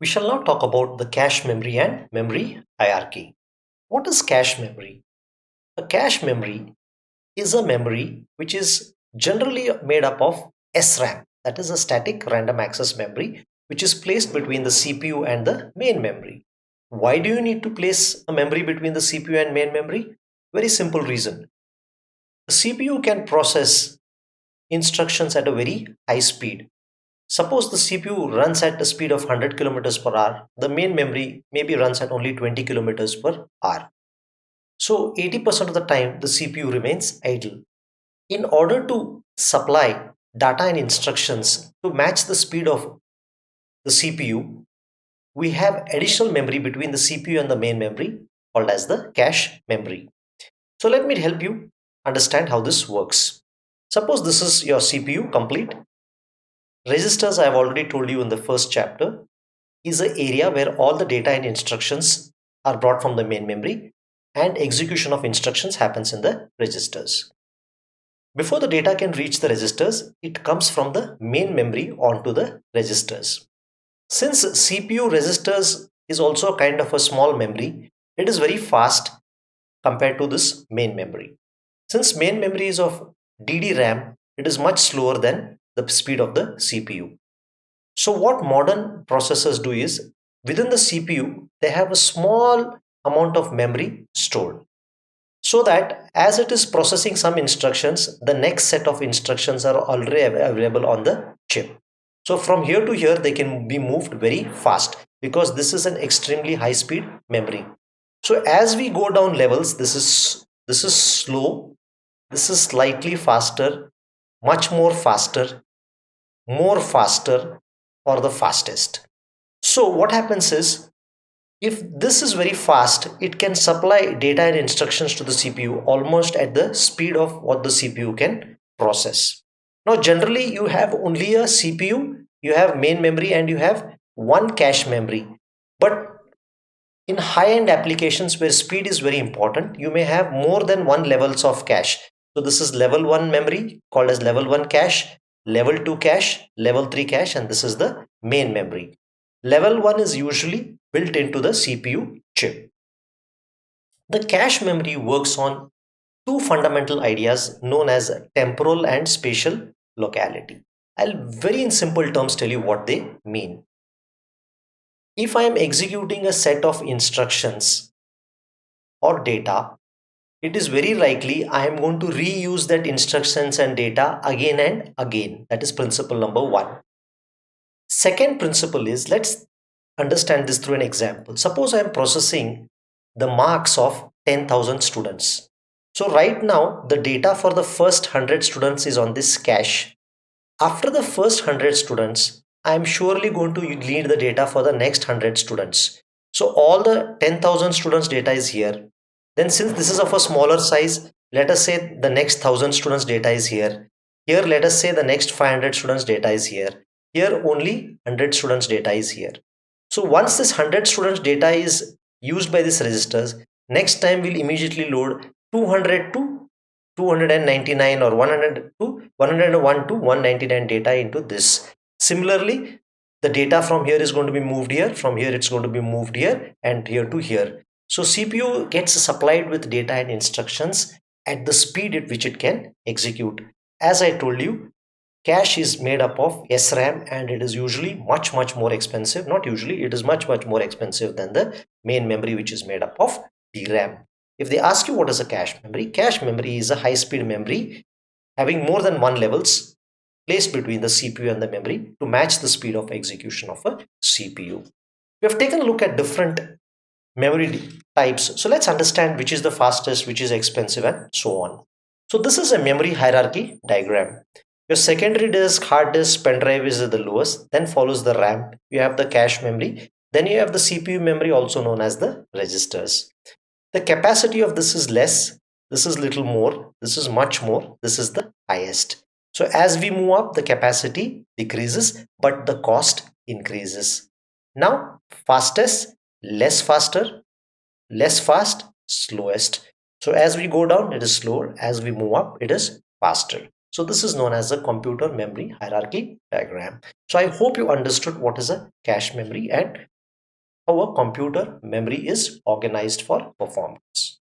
We shall now talk about the cache memory and memory hierarchy. What is cache memory? A cache memory is a memory which is generally made up of SRAM, that is a static random access memory, which is placed between the CPU and the main memory. Why do you need to place a memory between the CPU and main memory? Very simple reason. The CPU can process instructions at a very high speed. Suppose the CPU runs at the speed of 100 kilometers per hour, the main memory maybe runs at only 20 kilometers per hour. So 80% of the time the CPU remains idle. In order to supply data and instructions to match the speed of the CPU, we have additional memory between the CPU and the main memory called as the cache memory. So let me help you understand how this works. Suppose this is your CPU complete. Registers I have already told you in the first chapter is an area where all the data and instructions are brought from the main memory and execution of instructions happens in the registers. Before the data can reach the registers, it comes from the main memory onto the registers. Since CPU registers is also kind of a small memory, it is very fast compared to this main memory. Since main memory is of DD-RAM, it is much slower than the speed of the CPU. So what modern processors do is within the CPU, they have a small amount of memory stored so that as it is processing some instructions, the next set of instructions are already available on the chip. So from here to here, they can be moved very fast because this is an extremely high speed memory. So as we go down levels, this is slow, this is slightly faster, much more faster, or the fastest. So what happens is if this is very fast, it can supply data and instructions to the CPU almost at the speed of what the CPU can process. Now generally you have only a CPU, you have main memory and you have one cache memory. But in high-end applications where speed is very important, you may have more than one levels of cache. So this is level 1 memory called as level 1 cache, level 2 cache, level 3 cache, and this is the main memory. Level 1 is usually built into the CPU chip. The cache memory works on two fundamental ideas known as temporal and spatial locality. I'll very in simple terms tell you what they mean. If I am executing a set of instructions or data, it is very likely I am going to reuse that instructions and data again and again. That is principle number one. Second principle is, let's understand this through an example. Suppose I am processing the marks of 10,000 students. So right now the data for the first 100 students is on this cache. After the first 100 students, I am surely going to need the data for the next 100 students. So all the 10,000 students data is here. Then since this is of a smaller size, let us say the next 1,000 students data is here. Here let us say the next 500 students data is here. Here only 100 students data is here. So once this 100 students data is used by these registers, next time we'll immediately load 200 to 299 or 100 to 101 to 199 data into this. Similarly, the data from here is going to be moved here, from here it's going to be moved here, and here to here. So CPU gets supplied with data and instructions at the speed at which it can execute. As I told you, cache is made up of SRAM and it is usually much more expensive. Not usually, it is much more expensive than the main memory, which is made up of DRAM. If they ask you what is a cache memory is a high speed memory having more than one levels placed between the CPU and the memory to match the speed of execution of a CPU. We have taken a look at different memory types. So let's understand which is the fastest, which is expensive, and so on. So this is a memory hierarchy diagram. Your secondary disk, hard disk, pen drive is the lowest, then follows the RAM. You have the cache memory, then you have the CPU memory, also known as the registers. The capacity of this is less, this is little more, this is much more, this is the highest. So as we move up, the capacity decreases, but the cost increases. Now, fastest, less faster, less fast, slowest. So as we go down, it is slower. As we move up, it is faster. So this is known as the computer memory hierarchy diagram. So I hope you understood what is a cache memory and how a computer memory is organized for performance.